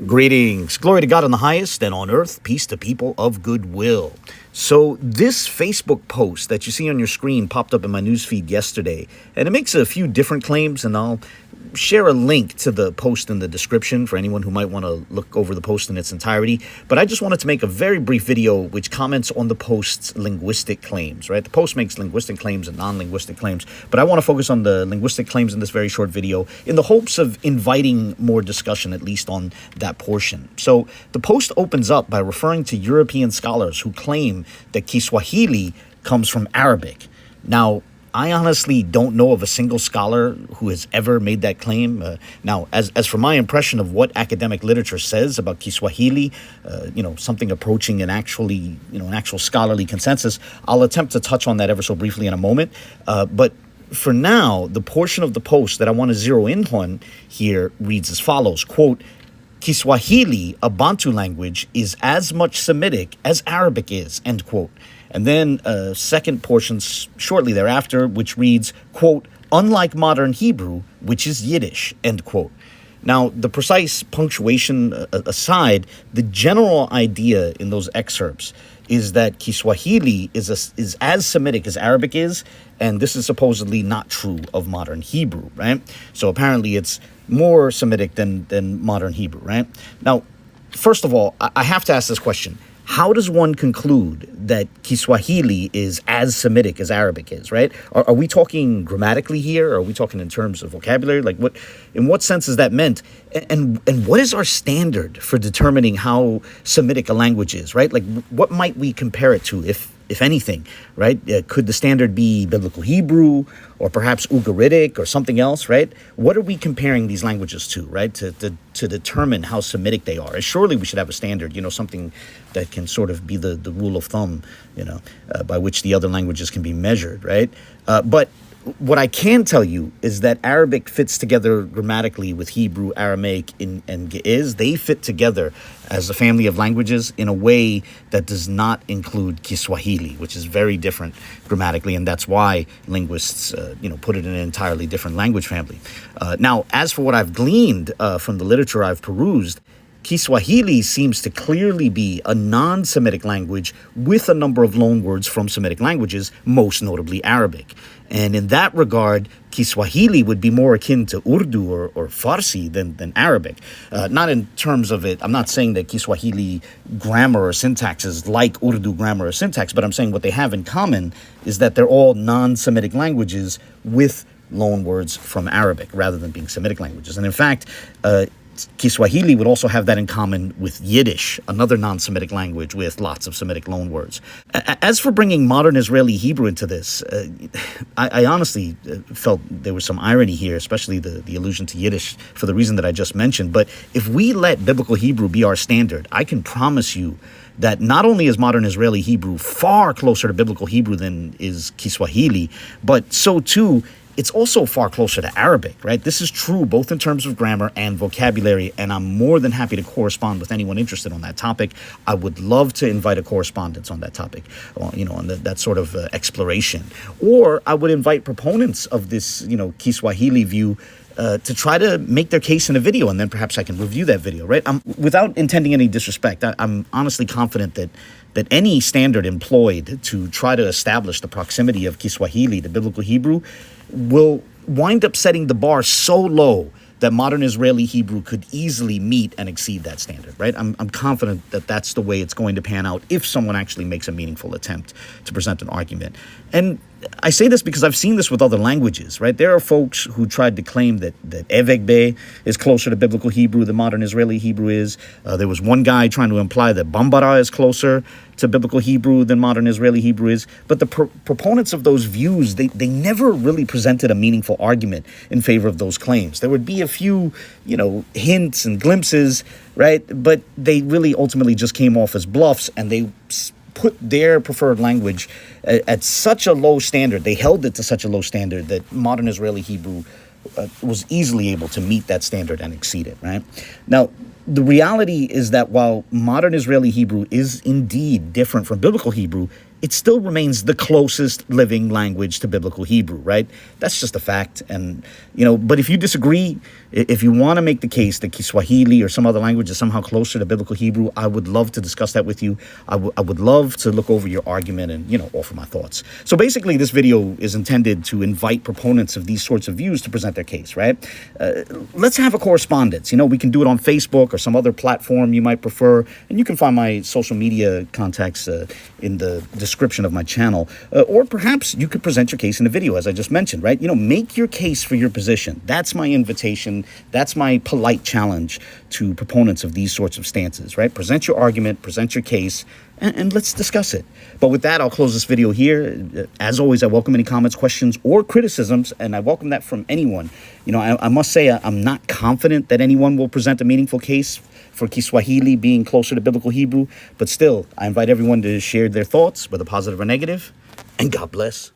Greetings. Glory to God in the highest, and on earth, peace to people of goodwill. So this Facebook post that you see on your screen popped up in my newsfeed yesterday, and it makes a few different claims, and I'll share a link to the post in the description for anyone who might want to look over the post in its entirety. But I just wanted to make a very brief video which comments on the post's linguistic claims, right? The post makes linguistic claims and non-linguistic claims, but I want to focus on the linguistic claims in this very short video in the hopes of inviting more discussion, at least on that portion. So the post opens up by referring to European scholars who claim that KiSwahili comes from Arabic. Now, I honestly don't know of a single scholar who has ever made that claim. Now, as for my impression of what academic literature says about KiSwahili, something approaching an actual scholarly consensus, I'll attempt to touch on that ever so briefly in a moment. But for now, the portion of the post that I want to zero in on here reads as follows, quote, "KiSwahili, a Bantu language, is as much Semitic as Arabic is," end quote. And then a second portion shortly thereafter, which reads, quote, "unlike modern Hebrew, which is Yiddish," end quote. Now, the precise punctuation aside, the general idea in those excerpts is that KiSwahili is as Semitic as Arabic is, and this is supposedly not true of modern Hebrew, right? So apparently it's more Semitic than modern Hebrew, right? Now, first of all, I have to ask this question. How does one conclude that KiSwahili is as Semitic as Arabic is, right? Are we talking grammatically here? Are we talking in terms of vocabulary? Like, in what sense is that meant? And what is our standard for determining how Semitic a language is, right? Like, what might we compare it to, if anything, right? Could the standard be Biblical Hebrew or perhaps Ugaritic or something else, right? What are we comparing these languages to, right? To determine how Semitic they are. Surely we should have a standard, something that can sort of be the rule of thumb, by which the other languages can be measured, right? But what I can tell you is that Arabic fits together grammatically with Hebrew, Aramaic, and Ge'ez. They fit together as a family of languages in a way that does not include KiSwahili, which is very different grammatically, and that's why linguists, put it in an entirely different language family. Now, as for what I've gleaned from the literature I've perused, KiSwahili seems to clearly be a non-Semitic language with a number of loanwords from Semitic languages, most notably Arabic. And in that regard, KiSwahili would be more akin to Urdu or Farsi than Arabic. Not in terms of it, I'm not saying that KiSwahili grammar or syntax is like Urdu grammar or syntax, but I'm saying what they have in common is that they're all non-Semitic languages with loanwords from Arabic rather than being Semitic languages. And in fact, KiSwahili would also have that in common with Yiddish, another non-Semitic language with lots of Semitic loanwords. As for bringing modern Israeli Hebrew into this, I honestly felt there was some irony here, especially the allusion to Yiddish for the reason that I just mentioned. But if we let Biblical Hebrew be our standard, I can promise you that not only is modern Israeli Hebrew far closer to Biblical Hebrew than is KiSwahili, but so too it's also far closer to Arabic, right? This is true both in terms of grammar and vocabulary, and I'm more than happy to correspond with anyone interested on that topic. I would love to invite a correspondence on that topic, on that sort of exploration. Or I would invite proponents of this, KiSwahili view to try to make their case in a video, and then perhaps I can review that video, right? Without intending any disrespect, I'm honestly confident that any standard employed to try to establish the proximity of KiSwahili to Biblical Hebrew will wind up setting the bar so low that modern Israeli Hebrew could easily meet and exceed that standard, right? I'm confident that that's the way it's going to pan out if someone actually makes a meaningful attempt to present an argument. And I say this because I've seen this with other languages, right? There are folks who tried to claim that Eʋegbe is closer to Biblical Hebrew than modern Israeli Hebrew is. There was one guy trying to imply that Bambara is closer to Biblical Hebrew than modern Israeli Hebrew is. But the proponents of those views, they never really presented a meaningful argument in favor of those claims. There would be a few, hints and glimpses, right? But they really ultimately just came off as bluffs, and they put their preferred language at such a low standard. They held it to such a low standard that modern Israeli Hebrew was easily able to meet that standard and exceed it, right? Now, the reality is that while modern Israeli Hebrew is indeed different from biblical Hebrew, it still remains the closest living language to biblical Hebrew, right? That's just a fact. And, but if you disagree, if you want to make the case that KiSwahili or some other language is somehow closer to biblical Hebrew, I would love to discuss that with you. I would love to look over your argument and, offer my thoughts. So basically, this video is intended to invite proponents of these sorts of views to present their case, right? Let's have a correspondence. We can do it on Facebook or some other platform you might prefer. And you can find my social media contacts in the description of my channel. Or perhaps you could present your case in a video, as I just mentioned, right? Make your case for your position. That's my invitation. That's my polite challenge to proponents of these sorts of stances, right? Present your argument, present your case, and let's discuss it. But with that, I'll close this video here. As always, I welcome any comments, questions, or criticisms, and I welcome that from anyone. I must say I'm not confident that anyone will present a meaningful case for KiSwahili being closer to biblical Hebrew, but still, I invite everyone to share their thoughts, whether positive or negative, and God bless.